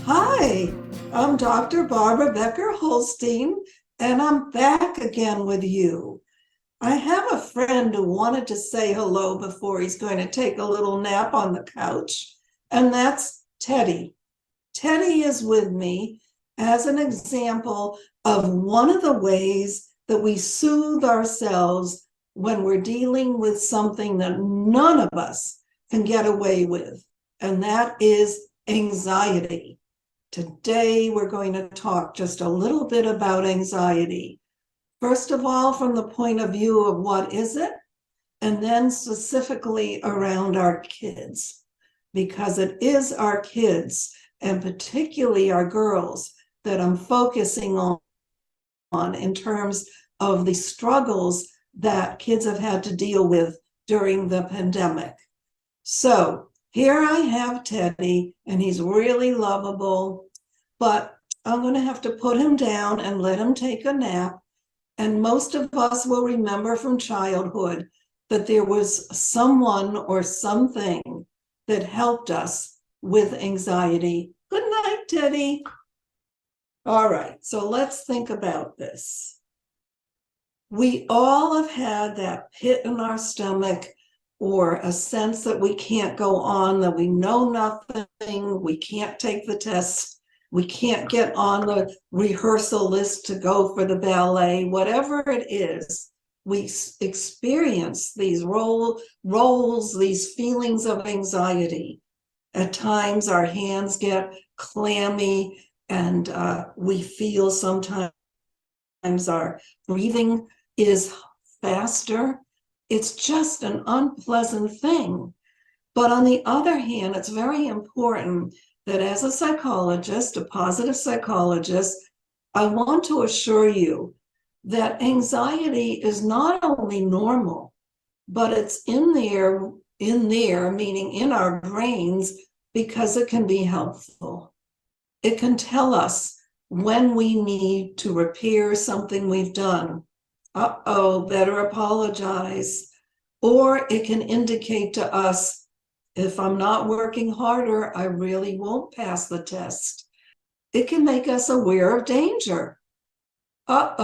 Hi, I'm Dr. Barbara Becker-Holstein, and I'm back again with you. I have a friend who wanted to say hello before he's going to take a little nap on the couch, and that's Teddy. Teddy is with me as an example of one of the ways that we soothe ourselves when we're dealing with something that none of us can get away with, and that is anxiety. Today, we're going to talk just a little bit about anxiety. First of all, from the point of view of what is it, and then specifically around our kids, because it is our kids, and particularly our girls, that I'm focusing on in terms of the struggles that kids have had to deal with during the pandemic. So here I have Teddy, and he's really lovable, but I'm going to have to put him down and let him take a nap. And most of us will remember from childhood that there was someone or something that helped us with anxiety. Good night, Teddy. All right, so let's think about this. We all have had that pit in our stomach, or a sense that we can't go on, that we know nothing, we can't take the test, we can't get on the rehearsal list to go for the ballet, whatever it is. We experience these roles, these feelings of anxiety. At times our hands get clammy, and we feel sometimes our breathing is faster. It's just an unpleasant thing. But on the other hand, it's very important that as a psychologist, a positive psychologist, I want to assure you that anxiety is not only normal, but it's in there, meaning in our brains, because it can be helpful. It can tell us when we need to repair something we've done. Better apologize. Or it can indicate to us, if I'm not working harder, I really won't pass the test. It can make us aware of danger. I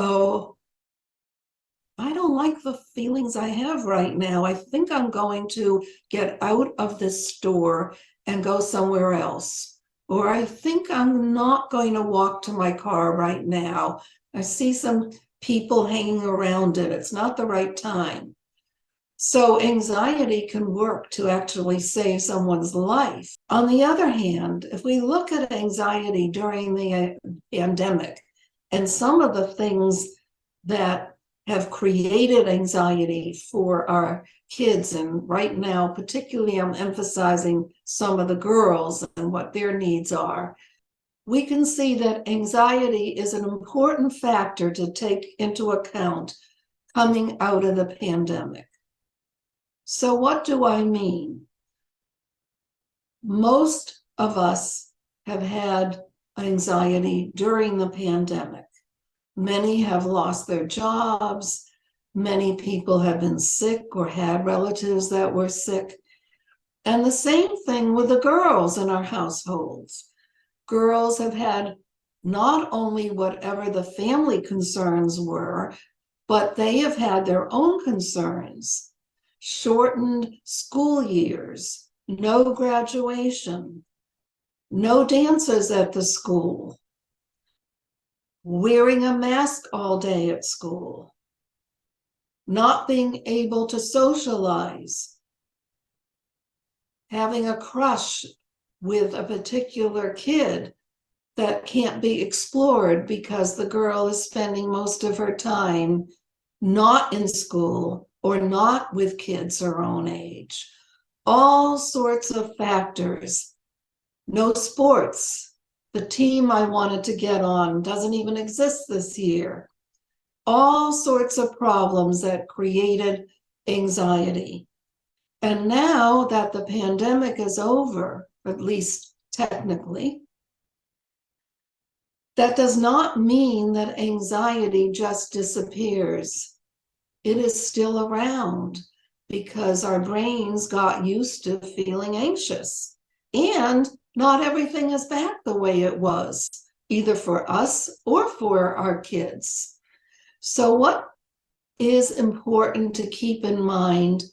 don't like the feelings I have right now. I think I'm going to get out of this store and go somewhere else. Or I think I'm not going to walk to my car right now. I see some people hanging around it. It's not the right time. So anxiety can work to actually save someone's life. On the other hand, if we look at anxiety during the pandemic and some of the things that have created anxiety for our kids, and right now, particularly, I'm emphasizing some of the girls and what their needs are, we can see that anxiety is an important factor to take into account coming out of the pandemic. So what do I mean? Most of us have had anxiety during the pandemic. Many have lost their jobs. Many people have been sick or had relatives that were sick. And the same thing with the girls in our households. Girls have had not only whatever the family concerns were, but they have had their own concerns. Shortened school years, no graduation, no dances at the school, wearing a mask all day at school, not being able to socialize, having a crush with a particular kid that can't be explored because the girl is spending most of her time not in school or not with kids her own age. All sorts of factors. No sports. The team I wanted to get on doesn't even exist this year. All sorts of problems that created anxiety. And now that the pandemic is over, at least technically, that does not mean that anxiety just disappears. It is still around because our brains got used to feeling anxious. And Not everything is back the way it was, either for us or for our kids. So, what is important to keep in mind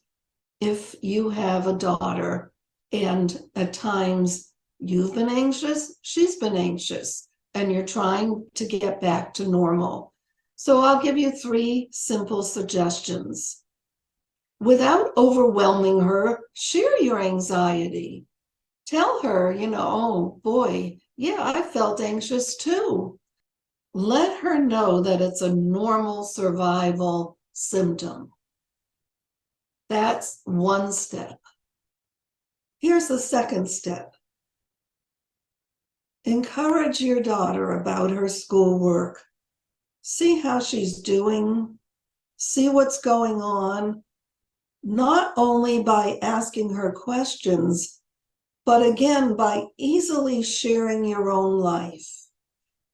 if you have a daughter and at times you've been anxious, she's been anxious, and you're trying to get back to normal? So, I'll give you 3 simple suggestions. Without overwhelming her, share your anxiety. Tell her, oh boy, yeah, I felt anxious too. Let her know that it's a normal survival symptom. That's one step. Here's the second step. Encourage your daughter about her schoolwork. See how she's doing. See what's going on, not only by asking her questions, but again, by easily sharing your own life.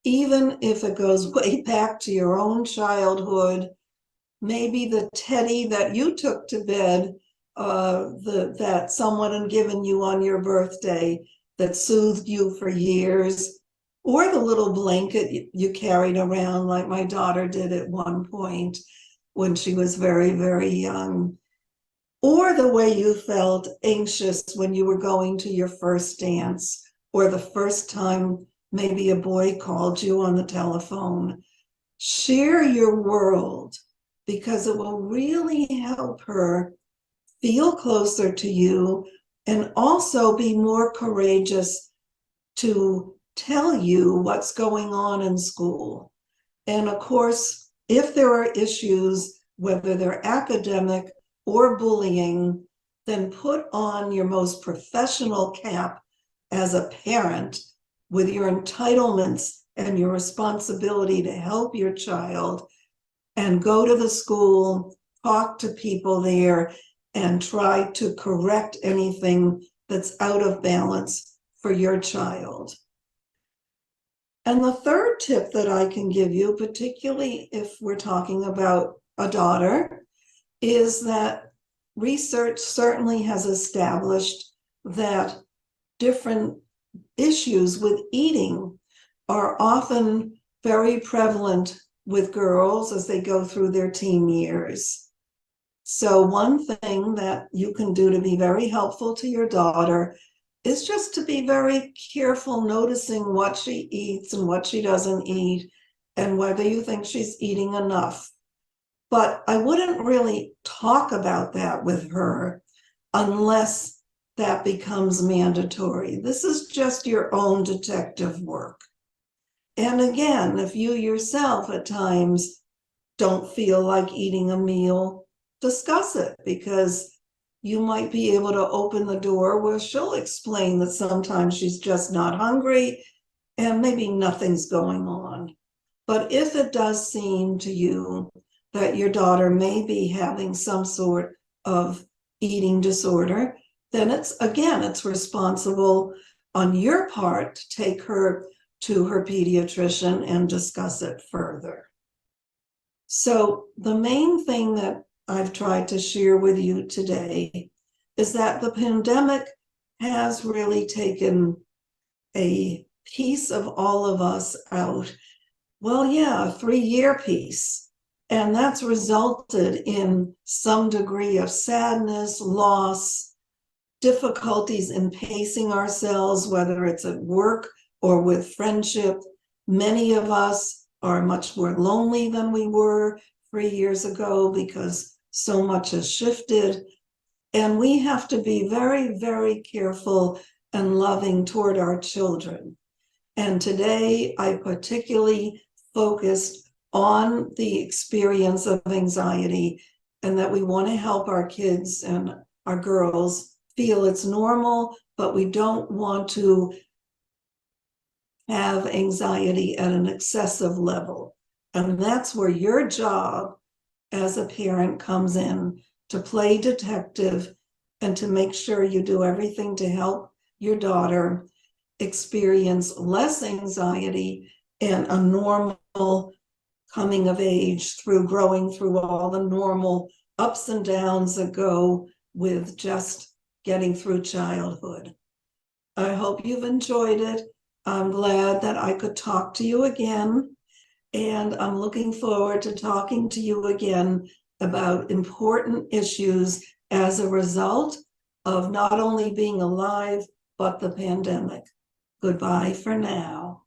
Even if it goes way back to your own childhood, maybe the teddy that you took to bed, that someone had given you on your birthday that soothed you for years, or the little blanket you carried around like my daughter did at one point when she was very, very young, or the way you felt anxious when you were going to your first dance, or the first time maybe a boy called you on the telephone. Share your world, because it will really help her feel closer to you and also be more courageous to tell you what's going on in school. And of course, if there are issues, whether they're academic or bullying, then put on your most professional cap as a parent with your entitlements and your responsibility to help your child, and go to the school, talk to people there, and try to correct anything that's out of balance for your child. And the third tip that I can give you, particularly if we're talking about a daughter, is that research certainly has established that different issues with eating are often very prevalent with girls as they go through their teen years. So one thing that you can do to be very helpful to your daughter is just to be very careful noticing what she eats and what she doesn't eat, and whether you think she's eating enough. But I wouldn't really talk about that with her unless that becomes mandatory. This is just your own detective work. And again, if you yourself at times don't feel like eating a meal, discuss it, because you might be able to open the door where she'll explain that sometimes she's just not hungry and maybe nothing's going on. But if it does seem to you that your daughter may be having some sort of eating disorder, then it's responsible on your part to take her to her pediatrician and discuss it further. So the main thing that I've tried to share with you today is that the pandemic has really taken a piece of all of us out. Well, yeah, a 3-year piece. And that's resulted in some degree of sadness, loss, difficulties in pacing ourselves, whether it's at work or with friendship. Many of us are much more lonely than we were 3 years ago because so much has shifted. And we have to be very, very careful and loving toward our children. And today I particularly focused on the experience of anxiety, and that we want to help our kids and our girls feel it's normal, but we don't want to have anxiety at an excessive level. And that's where your job as a parent comes in, to play detective and to make sure you do everything to help your daughter experience less anxiety and a normal coming of age through growing through all the normal ups and downs that go with just getting through childhood. I hope you've enjoyed it. I'm glad that I could talk to you again, and I'm looking forward to talking to you again about important issues as a result of not only being alive, but the pandemic. Goodbye for now.